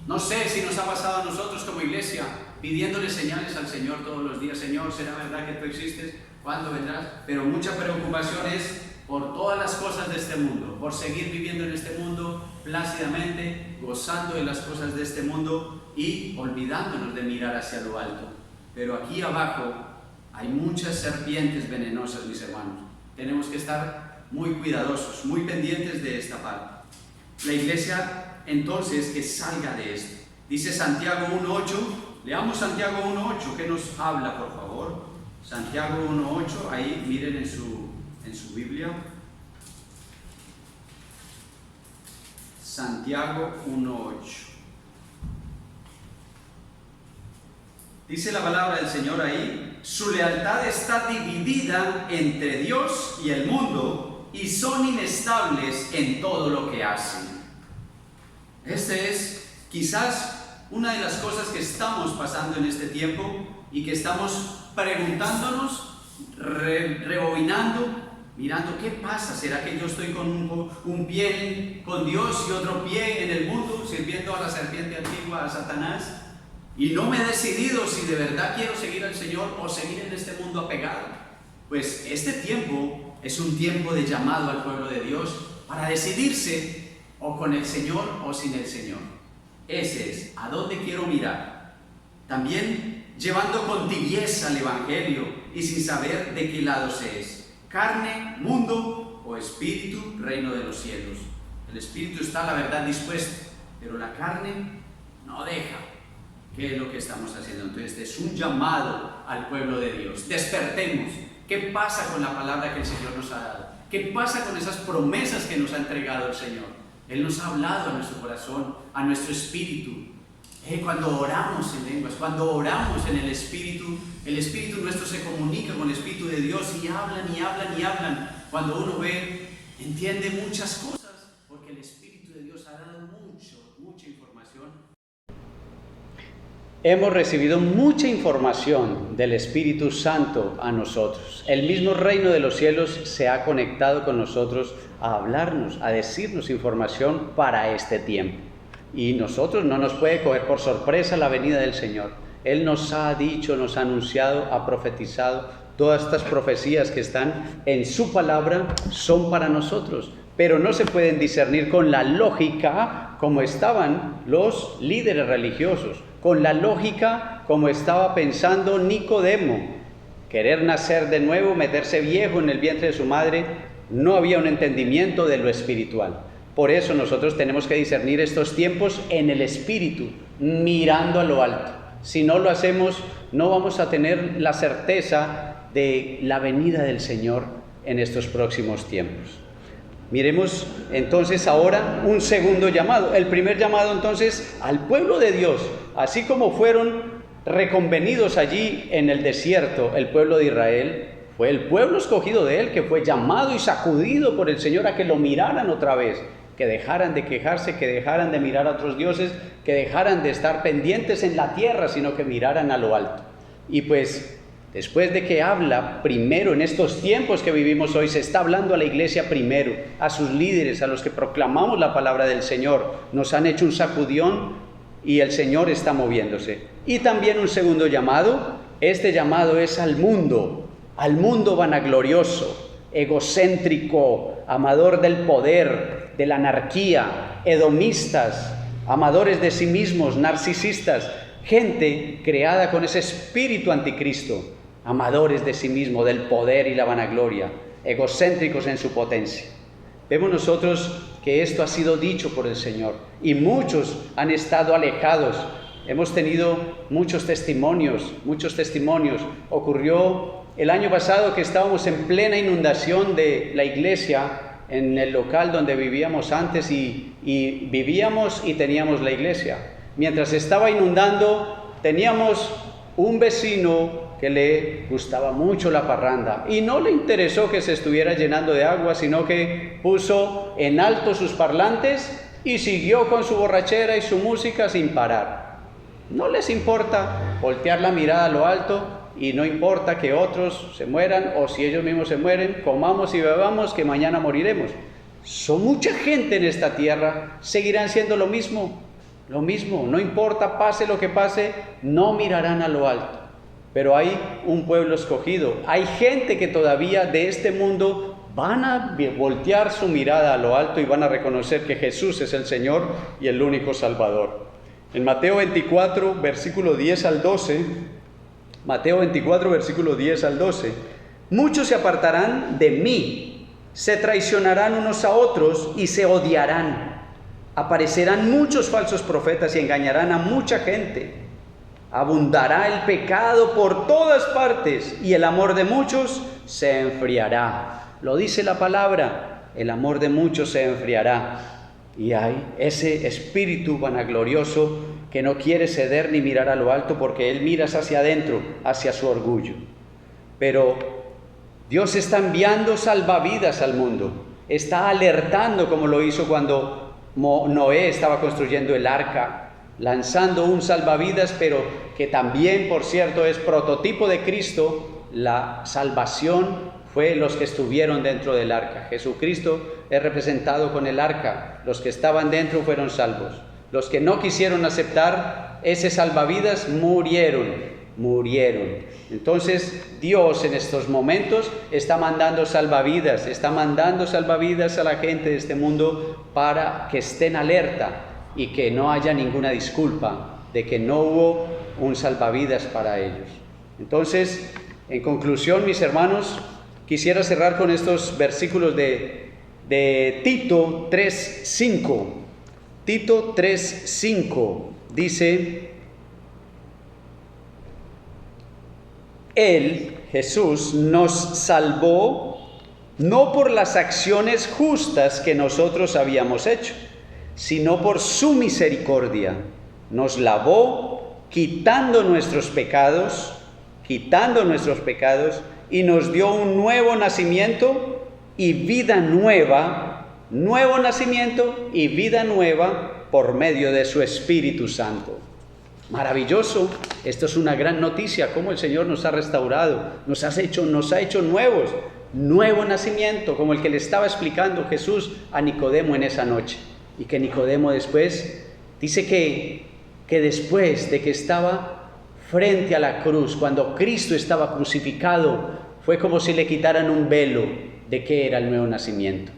No sé si nos ha pasado a nosotros como iglesia, pidiéndole señales al Señor todos los días. Señor, ¿será verdad que tú existes? ¿Cuándo vendrás? Pero mucha preocupación es por todas las cosas de este mundo, por seguir viviendo en este mundo plácidamente, gozando de las cosas de este mundo y olvidándonos de mirar hacia lo alto. Pero aquí abajo hay muchas serpientes venenosas, mis hermanos. Tenemos que estar muy cuidadosos, muy pendientes de esta parte. La iglesia, entonces, que salga de esto. Dice Santiago 1.8, leamos Santiago 1.8, ¿qué nos habla, por favor? Santiago 1.8, ahí miren en su Biblia. Santiago 1.8. Dice la palabra del Señor ahí: su lealtad está dividida entre Dios y el mundo, y son inestables en todo lo que hacen. Este es quizás una de las cosas que estamos pasando en este tiempo y que estamos preguntándonos, rebobinando, mirando qué pasa. ¿Será que yo estoy con un pie con Dios y otro pie en el mundo, sirviendo a la serpiente antigua, a Satanás? Y no me he decidido si de verdad quiero seguir al Señor o seguir en este mundo apegado. Pues este tiempo es un tiempo de llamado al pueblo de Dios para decidirse o con el Señor o sin el Señor. Ese es, ¿a dónde quiero mirar? También llevando con tibieza el Evangelio y sin saber de qué lado se es. Carne, mundo o espíritu, reino de los cielos. El espíritu está, la verdad, dispuesto, pero la carne no deja. ¿Qué es lo que estamos haciendo? Entonces, este es un llamado al pueblo de Dios. Despertemos. ¿Qué pasa con la palabra que el Señor nos ha dado? ¿Qué pasa con esas promesas que nos ha entregado el Señor? Él nos ha hablado a nuestro corazón, a nuestro espíritu. Cuando oramos en lenguas, cuando oramos en el espíritu nuestro se comunica con el Espíritu de Dios y hablan y hablan y hablan. Cuando uno ve, entiende muchas cosas, porque el Espíritu de Dios ha dado mucha información. Hemos recibido mucha información del Espíritu Santo a nosotros. El mismo reino de los cielos se ha conectado con nosotros a hablarnos, a decirnos información para este tiempo. Y nosotros no nos puede coger por sorpresa la venida del Señor. Él nos ha dicho, nos ha anunciado, ha profetizado. Todas estas profecías que están en su palabra son para nosotros, pero no se pueden discernir con la lógica como estaban los líderes religiosos, con la lógica como estaba pensando Nicodemo. Querer nacer de nuevo, meterse viejo en el vientre de su madre, no había un entendimiento de lo espiritual. Por eso nosotros tenemos que discernir estos tiempos en el espíritu, mirando a lo alto. Si no lo hacemos, no vamos a tener la certeza de la venida del Señor en estos próximos tiempos. Miremos entonces ahora un segundo llamado. El primer llamado entonces al pueblo de Dios, así como fueron reconvenidos allí en el desierto el pueblo de Israel, fue el pueblo escogido de Él que fue llamado y sacudido por el Señor a que lo miraran otra vez, que dejaran de quejarse, que dejaran de mirar a otros dioses, que dejaran de estar pendientes en la tierra, sino que miraran a lo alto. Y pues, después de que habla primero en estos tiempos que vivimos hoy, se está hablando a la iglesia primero, a sus líderes, a los que proclamamos la palabra del Señor. Nos han hecho un sacudión y el Señor está moviéndose. Y también un segundo llamado, este llamado es al mundo vanaglorioso, egocéntrico, amador del poder, de la anarquía, hedonistas, amadores de sí mismos, narcisistas, gente creada con ese espíritu anticristo, amadores de sí mismos, del poder y la vanagloria, egocéntricos en su potencia. Vemos nosotros que esto ha sido dicho por el Señor y muchos han estado alejados. Hemos tenido muchos testimonios. Ocurrió el año pasado que estábamos en plena inundación de la iglesia en el local donde vivíamos antes y vivíamos y teníamos la iglesia. Mientras estaba inundando, teníamos un vecino que le gustaba mucho la parranda y no le interesó que se estuviera llenando de agua, sino que puso en alto sus parlantes y siguió con su borrachera y su música sin parar. No les importa voltear la mirada a lo alto y no importa que otros se mueran o si ellos mismos se mueren, comamos y bebamos que mañana moriremos. Son mucha gente en esta tierra, seguirán siendo lo mismo, no importa, pase lo que pase, no mirarán a lo alto. Pero hay un pueblo escogido, hay gente que todavía de este mundo van a voltear su mirada a lo alto y van a reconocer que Jesús es el Señor y el único Salvador. En Mateo 24, versículo 10 al 12, muchos se apartarán de mí, se traicionarán unos a otros y se odiarán. Aparecerán muchos falsos profetas y engañarán a mucha gente. Abundará el pecado por todas partes y el amor de muchos se enfriará. Lo dice la palabra, el amor de muchos se enfriará. Y hay ese espíritu vanaglorioso que no quiere ceder ni mirar a lo alto porque él mira hacia adentro, hacia su orgullo. Pero Dios está enviando salvavidas al mundo, está alertando como lo hizo cuando Noé estaba construyendo el arca, lanzando un salvavidas, pero que también, por cierto, es prototipo de Cristo. La salvación fue los que estuvieron dentro del arca. Jesucristo es representado con el arca. Los que estaban dentro fueron salvos. Los que no quisieron aceptar ese salvavidas murieron. Entonces Dios en estos momentos está mandando salvavidas a la gente de este mundo para que estén alerta y que no haya ninguna disculpa de que no hubo un salvavidas para ellos. Entonces, en conclusión, mis hermanos, quisiera cerrar con estos versículos de Tito 3:5. Tito 3:5 dice: Él, Jesús, nos salvó no por las acciones justas que nosotros habíamos hecho, sino por su misericordia. Nos lavó quitando nuestros pecados, y nos dio un nuevo nacimiento y vida nueva, por medio de su Espíritu Santo. Maravilloso, esto es una gran noticia, cómo el Señor nos ha restaurado, nos ha hecho nuevos, nuevo nacimiento, como el que le estaba explicando Jesús a Nicodemo en esa noche. Y que Nicodemo después, dice que después de que estaba frente a la cruz, cuando Cristo estaba crucificado, fue como si le quitaran un velo de qué era el nuevo nacimiento.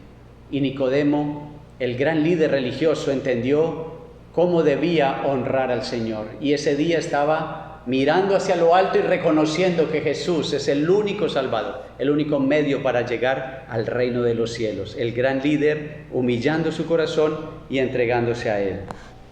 Y Nicodemo, el gran líder religioso, entendió cómo debía honrar al Señor. Y ese día estaba mirando hacia lo alto y reconociendo que Jesús es el único Salvador, el único medio para llegar al reino de los cielos. El gran líder humillando su corazón y entregándose a Él.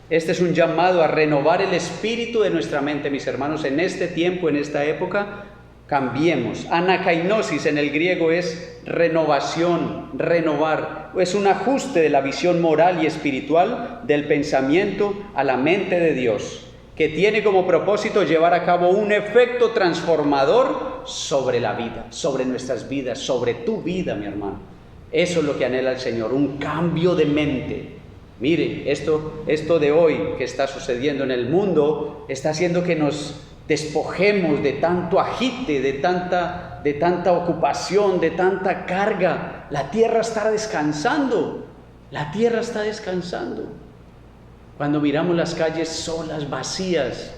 Este es un llamado a renovar el espíritu de nuestra mente, mis hermanos. En este tiempo, en esta época, cambiemos. Anakainosis en el griego es renovación, renovar. Es un ajuste de la visión moral y espiritual del pensamiento a la mente de Dios, que tiene como propósito llevar a cabo un efecto transformador sobre la vida, sobre nuestras vidas, sobre tu vida, mi hermano. Eso es lo que anhela el Señor, un cambio de mente. Mire, esto de hoy que está sucediendo en el mundo está haciendo que nos despojemos de tanto agite, de tanta ocupación, de tanta carga. La tierra está descansando. Cuando miramos las calles solas, vacías,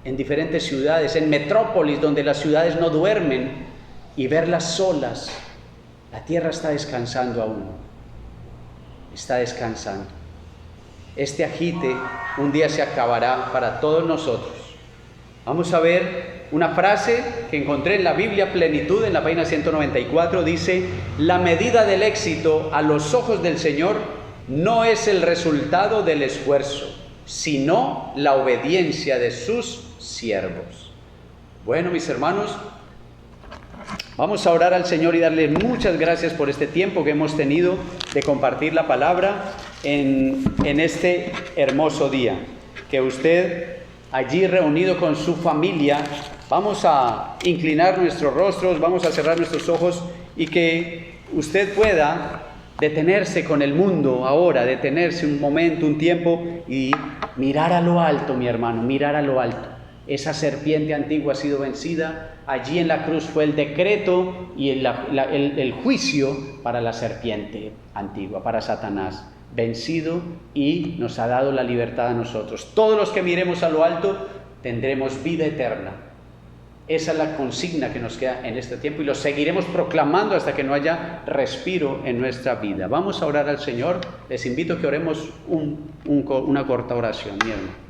en diferentes ciudades, en metrópolis donde las ciudades no duermen, y verlas solas, la tierra está descansando aún. Está descansando. Este agite un día se acabará para todos nosotros. Vamos a ver una frase que encontré en la Biblia Plenitud, en la página 194, dice: la medida del éxito a los ojos del Señor no es el resultado del esfuerzo, sino la obediencia de sus siervos. Bueno, mis hermanos, vamos a orar al Señor y darle muchas gracias por este tiempo que hemos tenido de compartir la palabra en este hermoso día. Que usted, allí reunido con su familia, vamos a inclinar nuestros rostros, vamos a cerrar nuestros ojos, y que usted pueda detenerse con el mundo ahora, detenerse un momento, un tiempo, y mirar a lo alto, mi hermano, mirar a lo alto. Esa serpiente antigua ha sido vencida. Allí en la cruz fue el decreto y el juicio para la serpiente antigua, para Satanás, vencido, y nos ha dado la libertad a nosotros. Todos los que miremos a lo alto tendremos vida eterna. Esa es la consigna que nos queda en este tiempo, y lo seguiremos proclamando hasta que no haya respiro en nuestra vida. Vamos a orar al Señor. Les invito a que oremos una corta oración, mi hermano.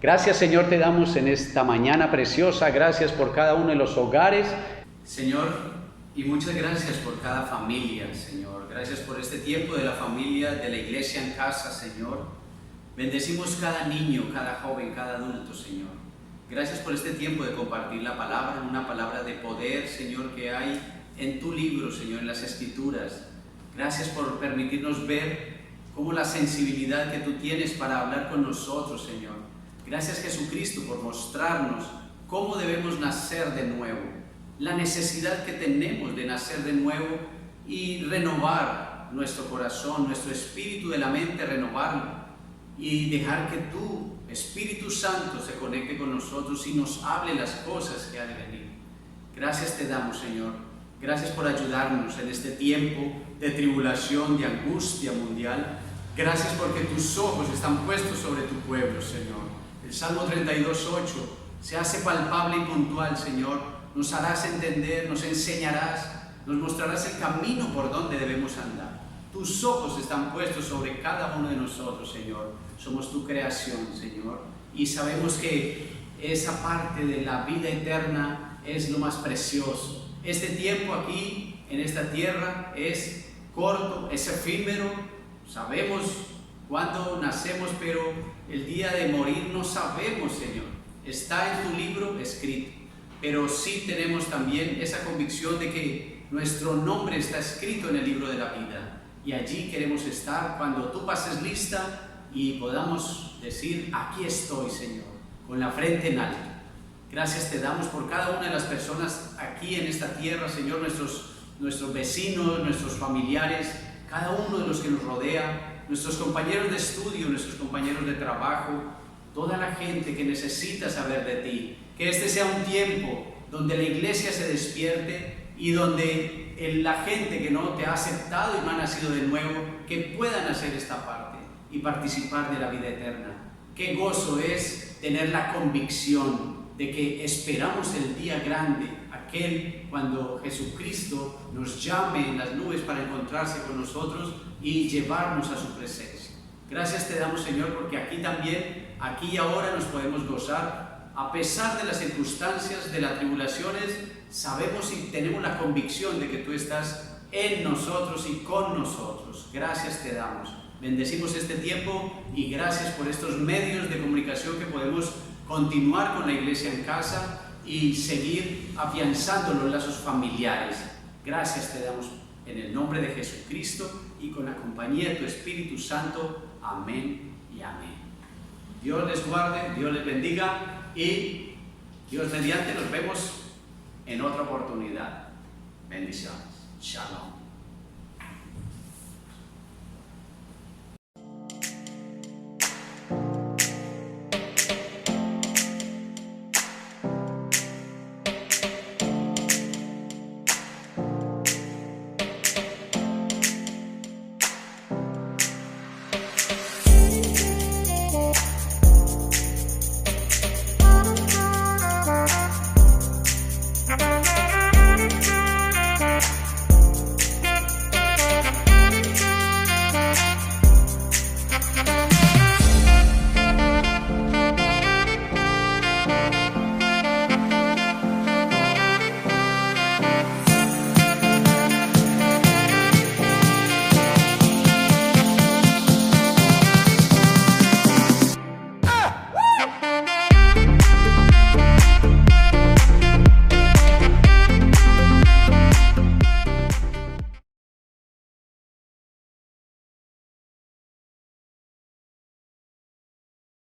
Gracias, Señor, te damos en esta mañana preciosa. Gracias por cada uno de los hogares, Señor, y muchas gracias por cada familia, Señor. Gracias por este tiempo de la familia, de la iglesia en casa, Señor. Bendecimos cada niño, cada joven, cada adulto, Señor. Gracias por este tiempo de compartir la palabra, una palabra de poder, Señor, que hay en tu libro, Señor, en las Escrituras. Gracias por permitirnos ver cómo la sensibilidad que tú tienes para hablar con nosotros, Señor. Gracias, Jesucristo, por mostrarnos cómo debemos nacer de nuevo, la necesidad que tenemos de nacer de nuevo y renovar nuestro corazón, nuestro espíritu de la mente, renovarlo y dejar que tu Espíritu Santo se conecte con nosotros y nos hable las cosas que han de venir. Gracias te damos, Señor. Gracias por ayudarnos en este tiempo de tribulación, de angustia mundial. Gracias porque tus ojos están puestos sobre tu pueblo, Señor. El Salmo 32:8 se hace palpable y puntual, Señor. Nos harás entender, nos enseñarás, nos mostrarás el camino por donde debemos andar. Tus ojos están puestos sobre cada uno de nosotros, Señor. Somos tu creación, Señor. Y sabemos que esa parte de la vida eterna es lo más precioso. Este tiempo aquí, en esta tierra, es corto, es efímero. Sabemos cuándo nacemos, pero el día de morir no sabemos, Señor. Está en tu libro escrito. Pero sí tenemos también esa convicción de que nuestro nombre está escrito en el libro de la vida. Y allí queremos estar cuando tú pases lista y podamos decir, aquí estoy, Señor, con la frente en alto. Gracias te damos por cada una de las personas aquí en esta tierra, Señor, nuestros vecinos, nuestros familiares, cada uno de los que nos rodea, nuestros compañeros de estudio, nuestros compañeros de trabajo, toda la gente que necesita saber de ti. Que este sea un tiempo donde la iglesia se despierte y donde la gente que no te ha aceptado y no ha nacido de nuevo, que puedan hacer esta parte y participar de la vida eterna. Qué gozo es tener la convicción de que esperamos el día grande, aquel cuando Jesucristo nos llame en las nubes para encontrarse con nosotros y llevarnos a su presencia. Gracias te damos, Señor, porque aquí también, aquí y ahora nos podemos gozar, a pesar de las circunstancias, de las tribulaciones, sabemos y tenemos la convicción de que tú estás en nosotros y con nosotros. Gracias te damos. Bendecimos este tiempo y gracias por estos medios de comunicación que podemos continuar con la iglesia en casa y seguir afianzando los lazos familiares. Gracias te damos en el nombre de Jesucristo y con la compañía de tu Espíritu Santo. Amén y amén. Dios les guarde, Dios les bendiga y Dios mediante nos vemos en otra oportunidad. Bendiciones. Shalom.